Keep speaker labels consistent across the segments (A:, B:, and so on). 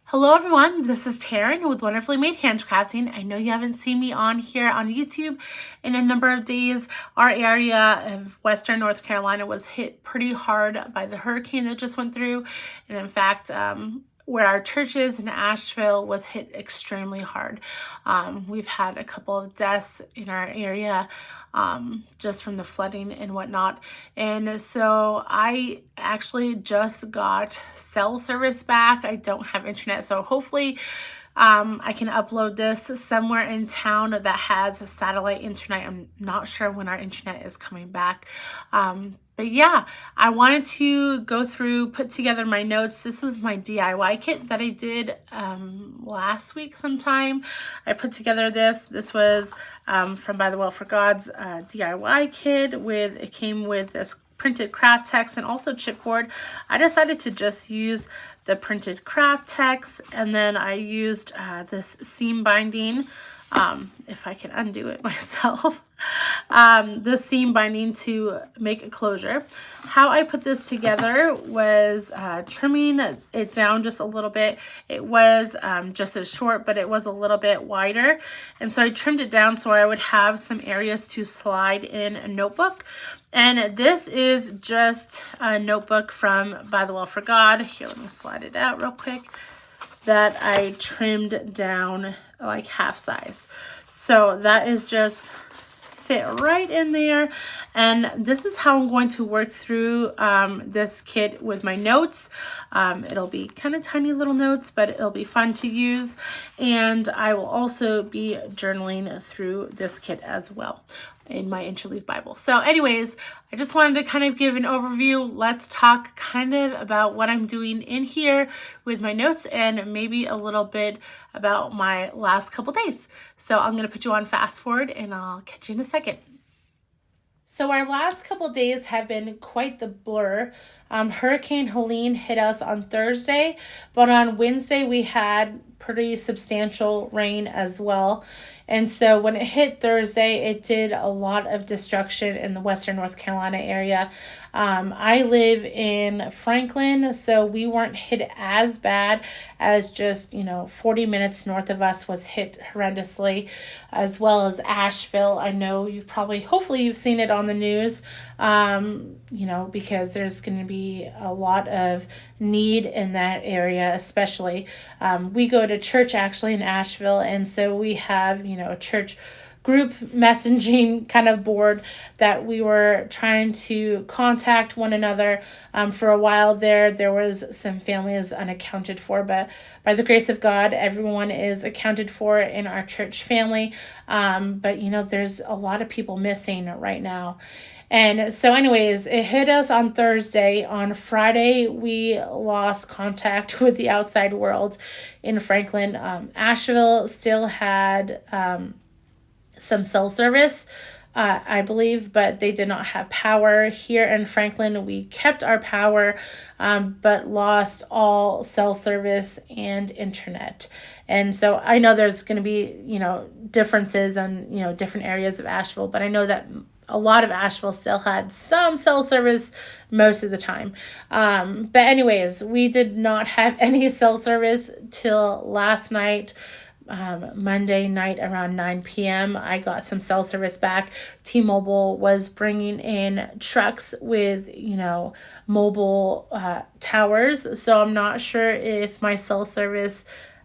A: Hello everyone, this is Taryn with Wonderfully Made Handcrafting. I know you haven't seen me on here on YouTube in a number of days. Our area of Western North Carolina was hit pretty hard by the hurricane that just went through. And in fact, where our church is in Asheville was hit extremely hard. We've had a couple of deaths in our area just from the flooding and whatnot. And so I actually just got cell service back. I don't have internet, so hopefully I can upload this somewhere in town that has satellite internet. I'm not sure when our internet is coming back. But yeah, I wanted to go through, put together my notes. This is my DIY kit that I did last week sometime. I put together this. This was from By the Well for God's DIY kit. It came with this printed craft text and also chipboard. I decided to just use the printed craft text, and then I used this seam binding, if I can undo it myself, the seam binding to make a closure. How I put this together was trimming it down just a little bit. It was just as short, but it was a little bit wider. And so I trimmed it down so I would have some areas to slide in a notebook. And this is just a notebook from By the Well for God. Here, let me slide it out real quick. That I trimmed down like half size. So that is just fit right in there. And this is how I'm going to work through this kit with my notes. It'll be kind of tiny little notes, but it'll be fun to use. And I will also be journaling through this kit as well in my Interleaf Bible. So anyways, I just wanted to kind of give an overview. Let's talk kind of about what I'm doing in here with my notes and maybe a little bit about my last couple days. So I'm going to put you on fast forward and I'll catch you in a second. So our last couple days have been quite the blur. Hurricane Helene hit us on Thursday, but on Wednesday we had pretty substantial rain as well. And so when it hit Thursday, it did a lot of destruction in the Western North Carolina area. I live in Franklin, so we weren't hit as bad as just, 40 minutes north of us was hit horrendously, as well as Asheville. I know hopefully you've seen it on the news, because there's going to be a lot of need in that area, especially. We go to church actually in Asheville, and so we have, a church group messaging kind of board that we were trying to contact one another. For a while there was some families unaccounted for, but by the grace of God, everyone is accounted for in our church family. But there's a lot of people missing right now. And so anyways, it hit us on Thursday. On Friday, we lost contact with the outside world in Franklin. Asheville still had some cell service, I believe, but they did not have power. Here in Franklin, we kept our power, but lost all cell service and internet. And so I know there's going to be, differences in, different areas of Asheville, but I know that a lot of Asheville still had some cell service most of the time. But anyways, we did not have any cell service till last night. Monday night around 9 p.m. I got some cell service back. T-Mobile was bringing in trucks with, mobile towers. So I'm not sure if my cell service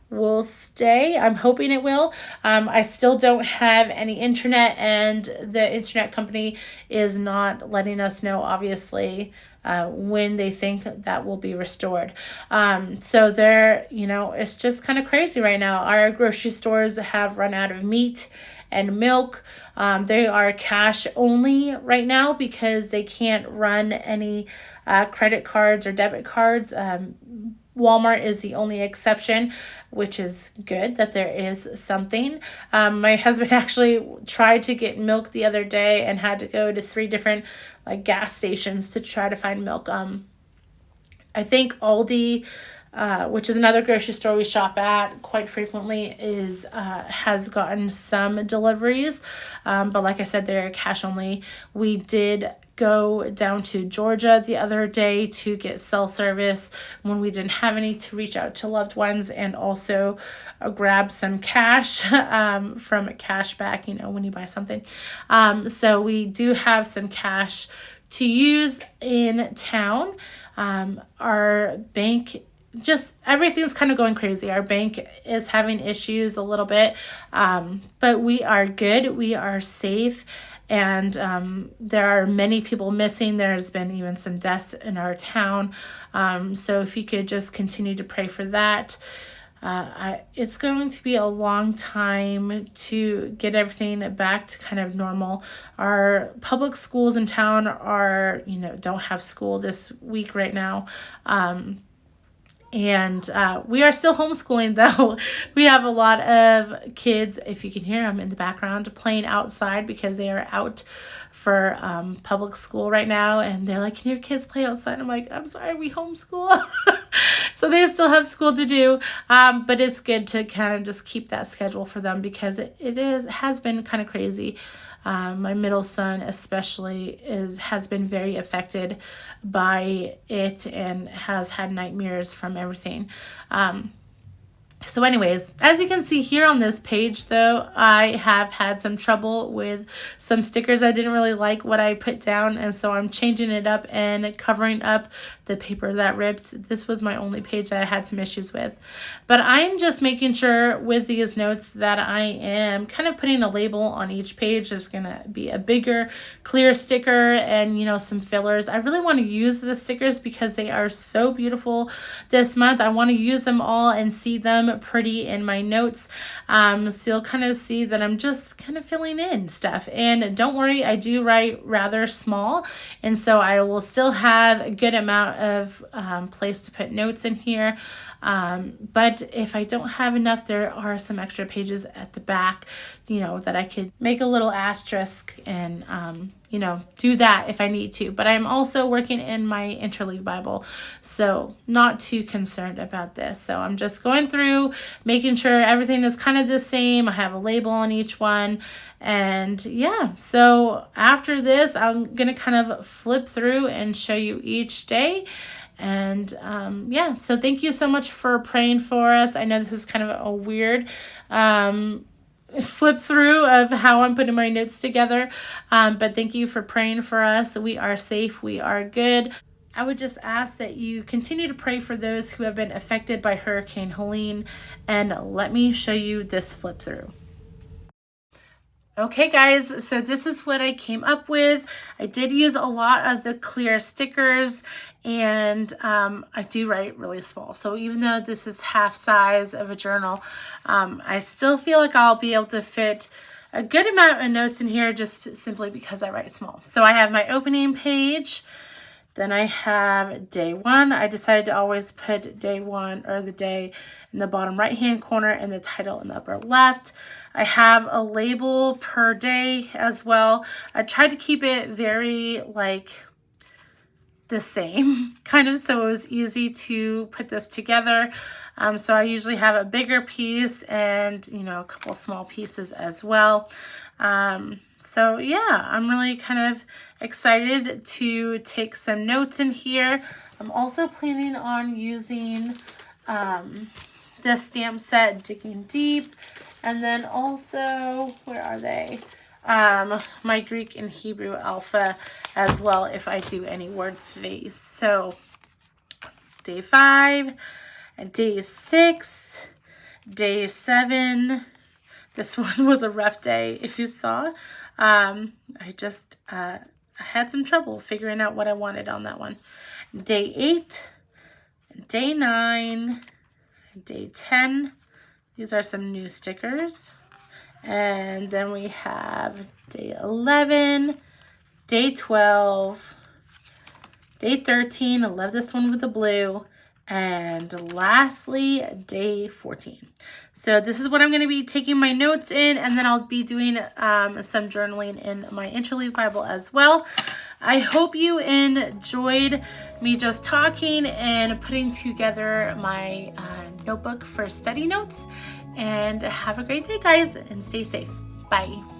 A: will stay. I'm hoping it will. I still don't have any internet, and the internet company is not letting us know, obviously, when they think that will be restored. So it's just kind of crazy right now. Our grocery stores have run out of meat and milk. They are cash only right now because they can't run any credit cards or debit cards. Walmart is the only exception, which is good that there is something. My husband actually tried to get milk the other day and had to go to 3 different gas stations to try to find milk. I think Aldi which is another grocery store we shop at quite frequently, has gotten some deliveries. But like I said, they're cash only. We did go down to Georgia the other day to get cell service when we didn't have any, to reach out to loved ones, and also grab some cash from cashback, when you buy something. So we do have some cash to use in town. Our bank, just everything's kind of going crazy. Our bank is having issues a little bit, but we are good. We are safe. And there are many people missing. There's been even some deaths in our town. So if you could just continue to pray for that. It's going to be a long time to get everything back to kind of normal. Our public schools in town are, don't have school this week right now. And we are still homeschooling, though. We have a lot of kids, if you can hear them in the background, playing outside because they are out for public school right now. And they're like, can your kids play outside? I'm like, I'm sorry, we homeschool. So they still have school to do. But it's good to kind of just keep that schedule for them, because it has been kind of crazy. My middle son especially has been very affected by it and has had nightmares from everything. So anyways, as you can see here on this page, though, I have had some trouble with some stickers. I didn't really like what I put down, and so I'm changing it up and covering up the paper that ripped. This was my only page that I had some issues with. But I'm just making sure with these notes that I am kind of putting a label on each page. There's going to be a bigger, clear sticker and, some fillers. I really want to use the stickers because they are so beautiful this month. I want to use them all and see them pretty in my notes. So you'll kind of see that I'm just kind of filling in stuff. And don't worry, I do write rather small, and so I will still have a good amount of place to put notes in here. But if I don't have enough, there are some extra pages at the back, that I could make a little asterisk and, do that if I need to. But I'm also working in my Interleaf Bible, so not too concerned about this. So I'm just going through, making sure everything is kind of the same. I have a label on each one. And yeah, so after this, I'm going to kind of flip through and show you each day. And so thank you so much for praying for us. I know this is kind of a weird flip through of how I'm putting my notes together, but thank you for praying for us. We are safe. We are good. I would just ask that you continue to pray for those who have been affected by Hurricane Helene, and let me show you this flip through. Okay guys, so this is what I came up with. I did use a lot of the clear stickers, and I do write really small. So even though this is half size of a journal, I still feel like I'll be able to fit a good amount of notes in here just simply because I write small. So I have my opening page. Then I have day one. I decided to always put day one, or the day, in the bottom right hand corner and the title in the upper left. I have a label per day as well. I tried to keep it very the same kind of, so it was easy to put this together. So I usually have a bigger piece and a couple small pieces as well. So yeah, I'm really kind of excited to take some notes in here. I'm also planning on using the stamp set Digging Deep, and then also, where are they? My Greek and Hebrew alpha as well, if I do any word studies. So day 5, day 6, day 7. This one was a rough day, if you saw. I had some trouble figuring out what I wanted on that one. Day 8, day 9, day 10. These are some new stickers. And then we have day 11, day 12, day 13. I love this one with the blue. And lastly, day 14. So this is what I'm going to be taking my notes in, and then I'll be doing some journaling in my Interleaf Bible as well. I hope you enjoyed me just talking and putting together my notebook for study notes. And have a great day, guys, and stay safe. Bye.